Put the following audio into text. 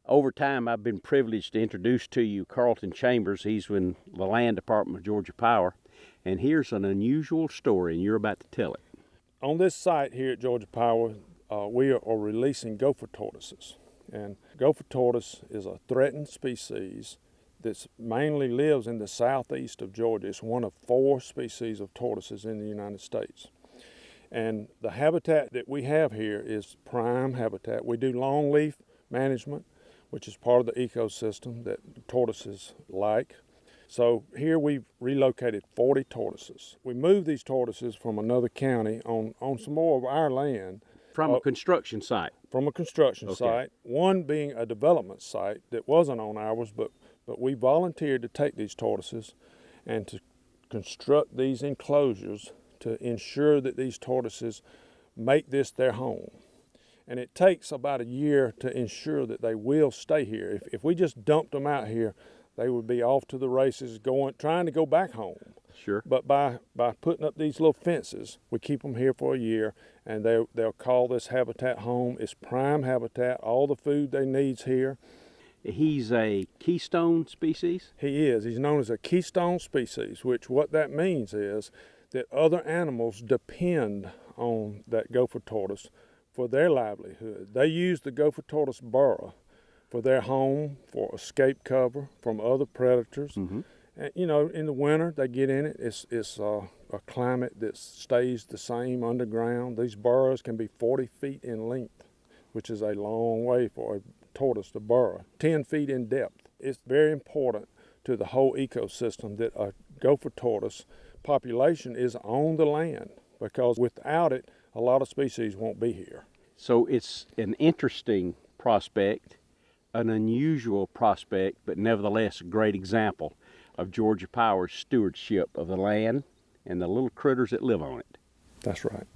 Over time, I've been privileged to introduce to you Carlton Chambers. He's in the Land Department of Georgia Power. And here's an unusual story, and you're about to tell it. On this site here at Georgia Power, we are releasing gopher tortoises. And gopher tortoise is a threatened species that mainly lives in the southeast of Georgia. It's one of 4 species of tortoises in the United States. And the habitat that we have here is prime habitat. We do longleaf management, which is part of the ecosystem that tortoises like. So here we've relocated 40 tortoises. We moved these tortoises from another county on some more of our land. From a construction site? From a construction site, one being a development site that wasn't on ours, but we volunteered to take these tortoises and to construct these enclosures to ensure that these tortoises make this their home. And it takes about a year to ensure that they will stay here. If we just dumped them out here, they would be off to the races, trying to go back home. Sure. But by putting up these little fences, we keep them here for a year, and they'll call this habitat home. It's prime habitat, all the food they need's here. He's a keystone species? He is. He's known as a keystone species, which what that means is that other animals depend on that gopher tortoise for their livelihood. They use the gopher tortoise burrow for their home, for escape cover from other predators. Mm-hmm. And, you know, in the winter, they get in it. It's a climate that stays the same underground. These burrows can be 40 feet in length, which is a long way for a tortoise to burrow, 10 feet in depth. It's very important to the whole ecosystem that a gopher tortoise population is on the land, because without it, a lot of species won't be here. So it's an interesting prospect, an unusual prospect, but nevertheless a great example of Georgia Power's stewardship of the land and the little critters that live on it. That's right.